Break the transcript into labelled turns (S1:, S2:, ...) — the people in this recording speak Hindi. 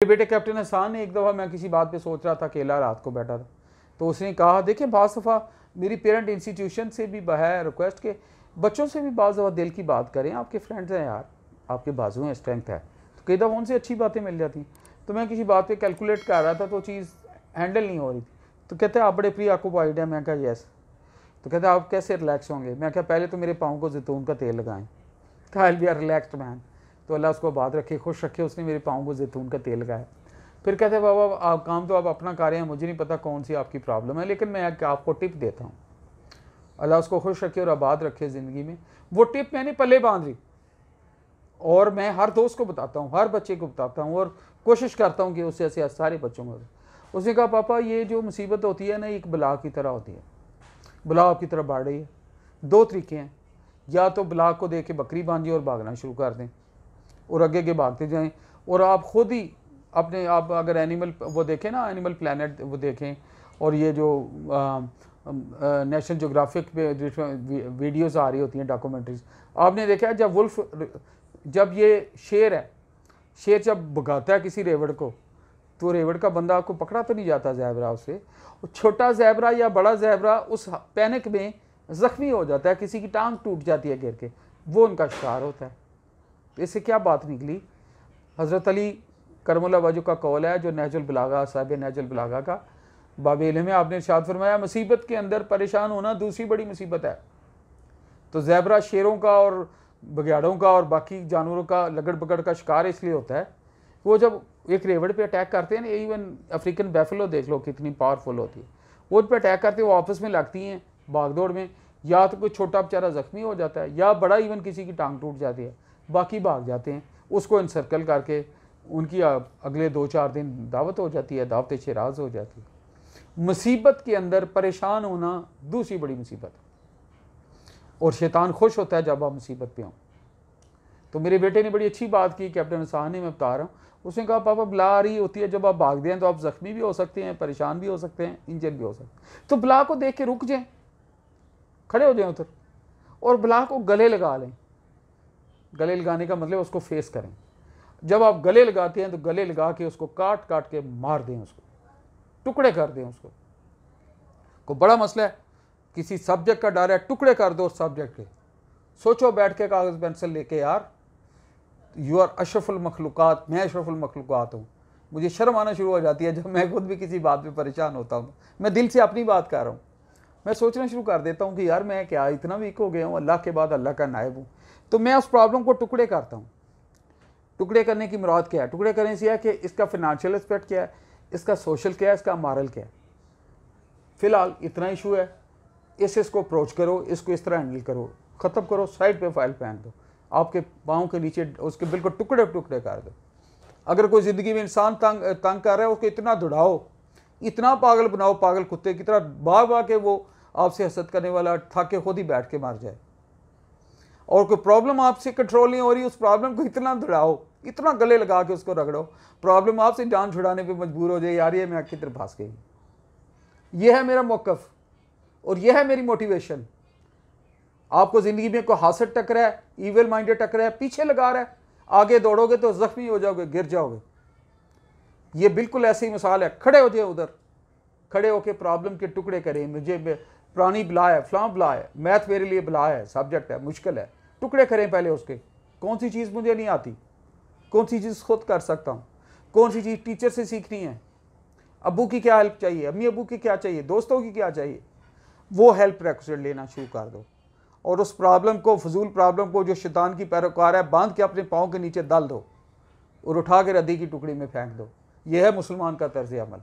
S1: बेटे कैप्टन हसान ने एक दफ़ा, मैं किसी बात पे सोच रहा था, अकेला रात को बैठा था, तो उसने कहा देखिए बाज़ दफ़ा मेरी पेरेंट इंस्टीट्यूशन से भी है रिक्वेस्ट के बच्चों से भी बाज़ दफ़ा दिल की बात करें, आपके फ्रेंड्स हैं यार, आपके बाजू हैं, स्ट्रेंथ है, तो कई दफ़ा उनसे अच्छी बातें मिल जाती। तो मैं किसी बात पे कैलकुलेट कर रहा था तो चीज़ हैंडल नहीं हो रही थी, तो कहते हैं आप बड़े प्री ऑक्यूपाइड हैं। मैं कहा यस। तो कहते हैं आप कैसे रिलैक्स होंगे? मैं कहा पहले तो मेरे पाँव को जैतून का तेल लगाएं। कहा I will be a relaxed man. तो अल्लाह उसको बात रखे, खुश रखे, उसने मेरे पाँव को जैतून का तेल लगाया। फिर कहते हैं बाबा आप काम तो आप अपना कर रहे हैं, मुझे नहीं पता कौन सी आपकी प्रॉब्लम है, लेकिन मैं आपको टिप देता हूँ, अल्लाह उसको खुश रखे और आबाद रखे ज़िंदगी में। वो टिप मैंने पल्ले बांध ली और मैं हर दोस्त को बताता हूँ, हर बच्चे को बताता हूँ और कोशिश करता हूँ कि उससे ऐसे सारे बच्चों को। उसने कहा पापा ये जो मुसीबत होती है ना, एक बला की तरह होती है, बला आपकी तरफ बढ़ रही है। दो तरीके हैं, या तो बला को देख के बकरी बांधिए और भागना शुरू कर दें और आगे आगे भागते जाएं, और आप खुद ही अपने आप अगर एनिमल वो देखें ना, एनिमल प्लानट वो देखें, और ये जो नेशनल जोग्राफिक पे वीडियोस आ रही होती हैं, डॉक्यूमेंट्रीज, आपने देखा है जब वुल्फ, जब ये शेर है, शेर जब भगाता है किसी रेवड़ को, तो रेवड़ का बंदा आपको पकड़ा तो नहीं जाता जैबरा उससे, छोटा जैबरा या बड़ा जैबरा उस पैनिक में ज़ख्मी हो जाता है, किसी की टांग टूट जाती है गिर के, वो उनका शिकार होता है। तो इससे क्या बात निकली? हज़रत अली करमुल्लाह वजह का कौल है, जो नहजुल बलागा, साहिब नहजुल बलागा का बाब इल्म है, आपने इरशाद फरमाया मुसीबत के अंदर परेशान होना दूसरी बड़ी मुसीबत है। तो ज़ैबरा शेरों का और बघियाड़ों का और बाकी जानवरों का लगड़ बगड़ का शिकार इसलिए होता है, वो जब एक रेवड़ पे अटैक करते हैं ना, इवन अफ्रीकन बैफलो देख लो कितनी पावरफुल होती है, वो उन पर अटैक करते हैं, वो आपस में लगती हैं भागदौड़ में, या तो कोई छोटा बेचारा ज़ख्मी हो जाता है या बड़ा इवन किसी की टांग टूट जाती है, बाकी भाग जाते हैं, उसको इनसर्कल करके उनकी अगले 2-4 दिन दावत हो जाती है, दावत शिराज हो जाती है। मुसीबत के अंदर परेशान होना दूसरी बड़ी मुसीबत है, और शैतान खुश होता है जब आप मुसीबत पे हों। तो मेरे बेटे ने बड़ी अच्छी बात की, कैप्टन हसान ने, मैं बता रहा हूँ, उसने कहा पापा बला आ रही होती है, जब आप भाग दें तो आप ज़ख्मी भी हो सकते हैं, परेशान भी हो सकते हैं, इंजन भी हो सकते हैं, तो बला को देख के रुक जाएं, खड़े हो जाएं उधर और बला को गले लगा लें। गले लगाने का मतलब उसको फेस करें। जब आप गले लगाते हैं तो गले लगा के उसको काट काट के मार दें, उसको टुकड़े कर दें। उसको को बड़ा मसला है, किसी सब्जेक्ट का डर है, टुकड़े कर दो सब्जेक्ट के। सोचो बैठ के कागज़ पेंसिल लेके, यार यू आर अशरफुल मखलूक़ात, मैं अशरफुल मखलूक़ात हूँ। मुझे शर्म आना शुरू हो जाती है जब मैं खुद भी किसी बात पे परेशान होता हूँ। मैं दिल से अपनी बात कर रहा हूँ, मैं सोचना शुरू कर देता हूँ कि यार मैं क्या इतना वीक हो गया हूँ, अल्लाह के बाद अल्लाह का नायब हूँ। तो मैं उस प्रॉब्लम को टुकड़े करता हूँ। टुकड़े करने की मुराद क्या है? टुकड़े करने से है कि इसका फिनेंशियल एस्पेक्ट क्या है, इसका सोशल क्या है, इसका मॉरल क्या है। फ़िलहाल इतना इशू है, इसको अप्रोच करो, इसको इस तरह हैंडल करो, ख़त्म करो, साइड पे फाइल फेंक दो, आपके पाँव के नीचे उसके बिल्कुल टुकड़े टुकड़े कर दो। अगर कोई ज़िंदगी में इंसान तंग कर रहा है, उसको इतना दौड़ाओ, इतना पागल बनाओ, पागल कुत्ते की तरह भाग भाग के वो आपसे हसद करने वाला थक के खुद ही बैठ के मर जाए। और कोई प्रॉब्लम आपसे कंट्रोल नहीं हो रही, उस प्रॉब्लम को इतना दौड़ाओ, इतना गले लगा के उसको रगड़ो, प्रॉब्लम आपसे जान छुड़ाने पे मजबूर हो जाए, यार ये मैं किधर फंस गई। ये है मेरा मौक़िफ़ और यह है मेरी मोटिवेशन। आपको ज़िंदगी में कोई हासद टकरा है, ईविल माइंडेड टकरा है, पीछे लगा रहा है, आगे दौड़ोगे तो ज़ख्मी हो जाओगे, गिर जाओगे। ये बिल्कुल ऐसी ही मिसाल है। खड़े हो जाए उधर, खड़े होकर प्रॉब्लम के टुकड़े करें। मुझे पुरानी बला है, फलां बला है, मैथ मेरे लिए बला है, सब्जेक्ट है, मुश्किल है, टुकड़े करें पहले उसके। कौन सी चीज़ मुझे नहीं आती, कौन सी चीज़ खुद कर सकता हूँ, कौन सी चीज़ टीचर से सीखनी है, अब्बू की क्या हेल्प चाहिए, अम्मी अब्बू की क्या चाहिए, दोस्तों की क्या चाहिए, वो हेल्प रेक्वेस्ट लेना शुरू कर दो। और उस प्रॉब्लम को, फजूल प्रॉब्लम को जो शैतान की पैरोकार है, बांध के अपने पाँव के नीचे डाल दो और उठा के रद्दी की टुकड़ी में फेंक दो। यह है मुसलमान का तर्ज अमल।